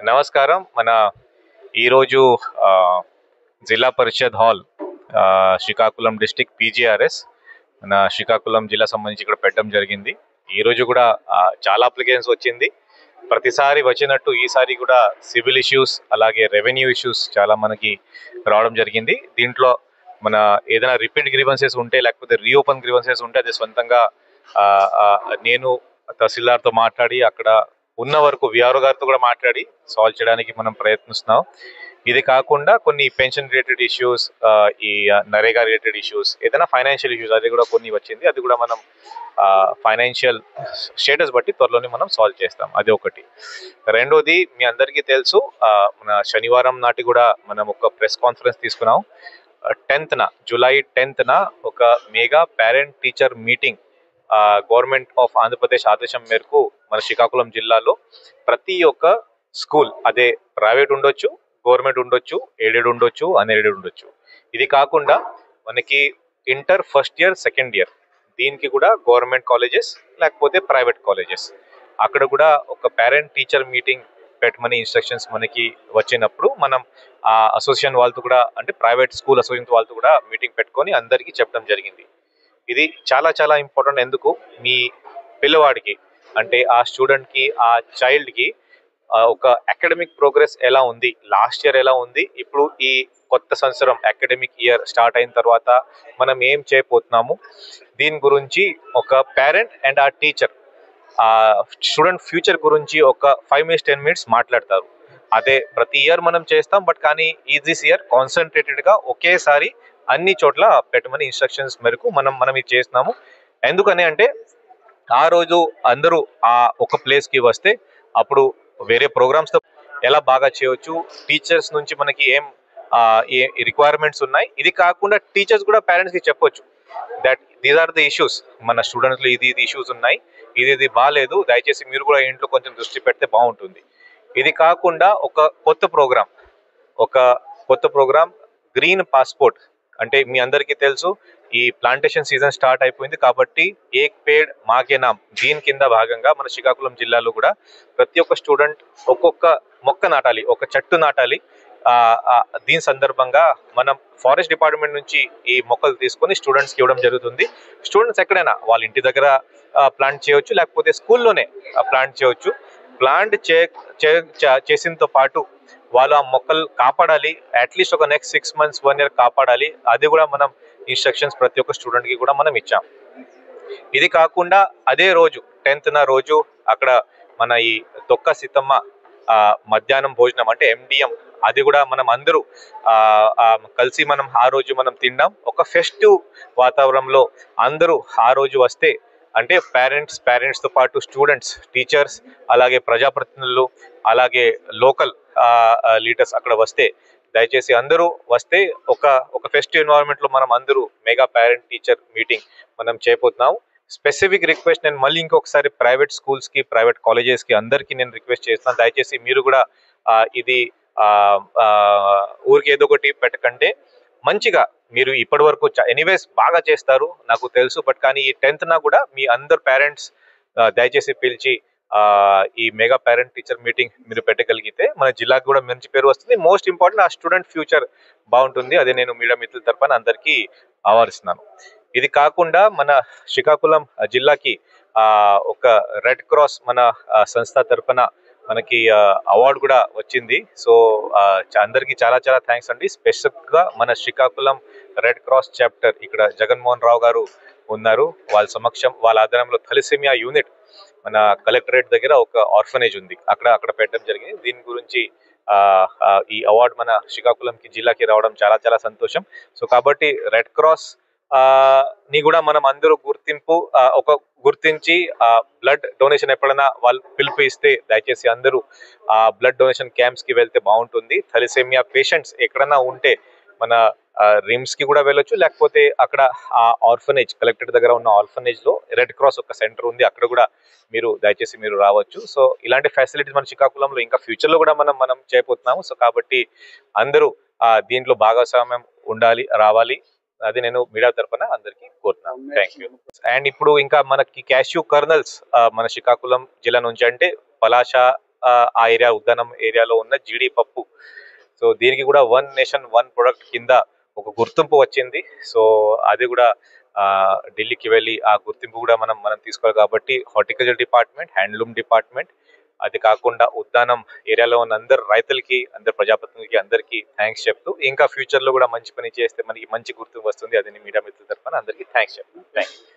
నమస్కారం. మన ఈరోజు జిల్లా పరిషత్ హాల్ శ్రీకాకుళం డిస్ట్రిక్ట్ పీజీఆర్ఎస్ మన శ్రీకాకుళం జిల్లా సంబంధించి ఇక్కడ పెట్టడం జరిగింది. ఈరోజు కూడా చాలా అప్లికేషన్స్ వచ్చింది. ప్రతిసారి వచ్చినట్టు ఈసారి కూడా సివిల్ ఇష్యూస్ అలాగే రెవెన్యూ ఇష్యూస్ చాలా మనకి రావడం జరిగింది. దీంట్లో మన ఏదైనా రిపీట్ గ్రీవెన్సెస్ ఉంటే లేకపోతే రీఓపెన్ గ్రీవెన్సెస్ ఉంటే అది సొంతంగా నేను తహసీల్దార్తో మాట్లాడి అక్కడ ఉన్న వరకు విఆర్ఓ గారితో కూడా మాట్లాడి సాల్వ్ చేయడానికి మనం ప్రయత్నిస్తున్నాం. ఇది కాకుండా కొన్ని పెన్షన్ రిలేటెడ్ ఇష్యూస్, ఈ నరేగా రిలేటెడ్ ఇష్యూస్, ఏదైనా ఫైనాన్షియల్ ఇష్యూస్ అది కూడా కొన్ని వచ్చింది. అది కూడా మనం ఫైనాన్షియల్ స్టేటస్ బట్టి త్వరలోనే మనం సాల్వ్ చేస్తాం. అది ఒకటి. రెండోది మీ అందరికీ తెలుసు, మన శనివారం నాటి కూడా మనం ఒక ప్రెస్ కాన్ఫరెన్స్ తీసుకున్నాం. 10th జూలై 10th ఒక mega parent teacher meeting government of Andhra Pradesh ఆదేశం మేరకు మన శ్రీకాకుళం జిల్లాలో ప్రతి ఒక్క స్కూల్, అదే ప్రైవేట్ ఉండొచ్చు, గవర్నమెంట్ ఉండొచ్చు, ఎయిడెడ్ ఉండొచ్చు, అన్ఎయిడెడ్ ఉండొచ్చు. ఇది కాకుండా మనకి inter first year second year దీనికి కూడా గవర్నమెంట్ కాలేజెస్ లేకపోతే ప్రైవేట్ కాలేజెస్ అక్కడ కూడా ఒక పేరెంట్ టీచర్ మీటింగ్ పెట్టమని ఇన్స్ట్రక్షన్స్ మనకి వచ్చినప్పుడు మనం ఆ అసోసియేషన్ వాళ్ళతో కూడా, అంటే ప్రైవేట్ స్కూల్ అసోసియేషన్ వాళ్ళతో కూడా మీటింగ్ పెట్టుకొని అందరికీ చెప్పడం జరిగింది. ఇది చాలా చాలా ఇంపార్టెంట్. ఎందుకు, మీ పిల్లవాడికి అంటే ఆ స్టూడెంట్కి, ఆ చైల్డ్కి ఒక అకాడమిక్ ప్రోగ్రెస్ ఎలా ఉంది, లాస్ట్ ఇయర్ ఎలా ఉంది, ఇప్పుడు ఈ కొత్త సంవత్సరం అకాడమిక్ ఇయర్ స్టార్ట్ అయిన తర్వాత మనం ఏం చేయబోతున్నాము, దీని గురించి ఒక పేరెంట్ అండ్ ఆ టీచర్ ఆ స్టూడెంట్ ఫ్యూచర్ గురించి ఒక 5 minutes 10 minutes మాట్లాడతారు. అదే ప్రతి ఇయర్ మనం చేస్తాం, బట్ కానీ దిస్ ఇయర్ కాన్సన్ట్రేటెడ్గా ఒకేసారి అన్ని చోట్ల పెట్టమని ఇన్స్ట్రక్షన్స్ మేరకు మనం ఇది చేస్తున్నాము. ఎందుకని అంటే ఆ రోజు అందరూ ఆ ఒక ప్లేస్కి వస్తే అప్పుడు వేరే ప్రోగ్రామ్స్తో ఎలా బాగా చేయవచ్చు, టీచర్స్ నుంచి మనకి ఏం రిక్వైర్మెంట్స్ ఉన్నాయి, ఇది కాకుండా టీచర్స్ కూడా పేరెంట్స్కి చెప్పొచ్చు that these are the issues, మన స్టూడెంట్స్లో ఇది ఇష్యూస్ ఉన్నాయి, ఇది బాగాలేదు, దయచేసి మీరు కూడా ఇంట్లో కొంచెం దృష్టి పెడితే బాగుంటుంది. ఇది కాకుండా ఒక కొత్త ప్రోగ్రామ్ గ్రీన్ పాస్పోర్ట్. అంటే మీ అందరికీ తెలుసు, ఈ ప్లాంటేషన్ సీజన్ స్టార్ట్ అయిపోయింది కాబట్టి ఏక్ పేడ్ మాకే నామ్ దీని కింద భాగంగా మన శ్రీకాకుళం జిల్లాలో కూడా ప్రతి ఒక్క స్టూడెంట్ ఒక్కొక్క మొక్క నాటాలి, ఒక చెట్టు నాటాలి. దీని సందర్భంగా మనం ఫారెస్ట్ డిపార్ట్మెంట్ నుంచి ఈ మొక్కలు తీసుకొని స్టూడెంట్స్కి ఇవ్వడం జరుగుతుంది. స్టూడెంట్స్ ఎక్కడైనా వాళ్ళ ఇంటి దగ్గర ప్లాంట్ చేయవచ్చు, లేకపోతే స్కూల్లోనే ప్లాంట్ చేయవచ్చు. ప్లాంట్ చేసినతో పాటు వాళ్ళు ఆ మొక్కలు కాపాడాలి, అట్లీస్ట్ ఒక నెక్స్ట్ 6 months 1 year కాపాడాలి. అది కూడా మనం ఇన్స్ట్రక్షన్స్ ప్రతి ఒక్క స్టూడెంట్కి కూడా మనం ఇచ్చాం. ఇది కాకుండా అదే రోజు 10th రోజు అక్కడ మన ఈ తొక్క సీతమ్మ మధ్యాహ్నం భోజనం అంటే MDM, అది కూడా మనం అందరూ కలిసి మనం ఆ రోజు మనం తిందాం. ఒక ఫెస్టివ్ వాతావరణంలో అందరూ ఆ రోజు వస్తే, అంటే పేరెంట్స్తో పాటు స్టూడెంట్స్, టీచర్స్, అలాగే ప్రజాప్రతినిధులు, అలాగే లోకల్ లీడర్స్ అక్కడ వస్తే, దయచేసి అందరూ వస్తే ఒక ఫెస్టివ్ ఎన్వైరన్మెంట్లో మనం అందరూ మెగా పేరెంట్ టీచర్ మీటింగ్ మనం చేయబోతున్నాము. స్పెసిఫిక్ రిక్వెస్ట్ నేను మళ్ళీ ఇంకొకసారి ప్రైవేట్ స్కూల్స్కి, ప్రైవేట్ కాలేజెస్కి అందరికీ నేను రిక్వెస్ట్ చేస్తున్నాను, దయచేసి మీరు కూడా ఇది ఊరికి ఏదో ఒకటి పెట్టకంటే మంచిగా మీరు ఇప్పటి వరకు ఎనీవేస్ బాగా చేస్తారు నాకు తెలుసు, బట్ కానీ ఈ 10th కూడా మీ అందరు పేరెంట్స్ దయచేసి పిలిచి ఈ మెగా పేరెంట్ టీచర్ మీటింగ్ మీరు పెట్టగలిగితే మన జిల్లాకు కూడా మంచి పేరు వస్తుంది. మోస్ట్ ఇంపార్టెంట్, ఆ స్టూడెంట్ ఫ్యూచర్ బాగుంటుంది. అదే నేను మీడియా మిత్రుల తరపున అందరికీ ఆహ్వానిస్తున్నాను. ఇది కాకుండా మన శ్రీకాకుళం జిల్లాకి ఒక రెడ్ క్రాస్ మన సంస్థ తరపున మనకి అవార్డు కూడా వచ్చింది. సో అందరికీ చాలా చాలా థ్యాంక్స్ అండి. స్పెసిఫిక్గా మన శ్రీకాకుళం రెడ్ క్రాస్ చాప్టర్ ఇక్కడ జగన్మోహన్ రావు గారు ఉన్నారు, వాళ్ళ సమక్షం, వాళ్ళ ఆధ్వర్యంలో థాలసీమియా యూనిట్ మన కలెక్టరేట్ దగ్గర ఒక ఆర్ఫనేజ్ ఉంది, అక్కడ పెట్టడం జరిగింది. దీని గురించి ఈ అవార్డు మన శ్రీకాకుళంకి జిల్లాకి రావడం చాలా చాలా సంతోషం. సో కాబట్టి రెడ్ క్రాస్ ని కూడా మనం అందరూ గుర్తించి బ్లడ్ డొనేషన్ ఎప్పుడైనా వాళ్ళు పిలుపు ఇస్తే దయచేసి అందరూ బ్లడ్ డొనేషన్ క్యాంప్స్ కి వెళ్తే బాగుంటుంది. థాలసీమియా పేషెంట్స్ ఎక్కడైనా ఉంటే మన రిమ్స్ కి కూడా వెళ్ళొచ్చు, లేకపోతే అక్కడ ఆ ఆర్ఫనేజ్ కలెక్టరేట్ దగ్గర ఉన్న ఆర్ఫనేజ్ లో రెడ్ క్రాస్ ఒక సెంటర్ ఉంది, అక్కడ కూడా దయచేసి మీరు రావచ్చు. సో ఇలాంటి ఫెసిలిటీస్ మన శ్రీకాకుళంలో ఇంకా ఫ్యూచర్ లో కూడా మనం చేయబోతున్నాము. సో కాబట్టి అందరూ దీంట్లో భాగస్వామ్యం రావాలి, అది నేను మీడియా తరపున అందరికీ కోరుతున్నాను. Thank you. అండ్ ఇప్పుడు ఇంకా మనకి క్యాష్యూ కర్నల్స్ మన శ్రీకాకుళం జిల్లా నుంచి అంటే పలాస, ఆ ఏరియా ఉద్దానం ఏరియాలో ఉన్న జీడిపప్పు. సో దీనికి కూడా వన్ నేషన్ వన్ ప్రొడక్ట్ కింద ఒక గుర్తింపు వచ్చింది. సో అది కూడా ఢిల్లీకి వెళ్ళి ఆ గుర్తింపు కూడా మనం మనం తీసుకోవాలి. కాబట్టి హార్టికల్చర్ డిపార్ట్మెంట్, హ్యాండ్లూమ్ డిపార్ట్మెంట్, అది కాకుండా ఉద్దానం ఏరియాలో ఉన్న అందరు రైతులకి, అందరు ప్రజాప్రతినిధులకి అందరికీ థ్యాంక్స్ చెప్తూ, ఇంకా ఫ్యూచర్ లో కూడా మంచి పని చేస్తే మనకి మంచి గుర్తింపు వస్తుంది. అది మీడియా మిత్రుల తరఫున అందరికీ థ్యాంక్స్ చెప్తాను. Thank you.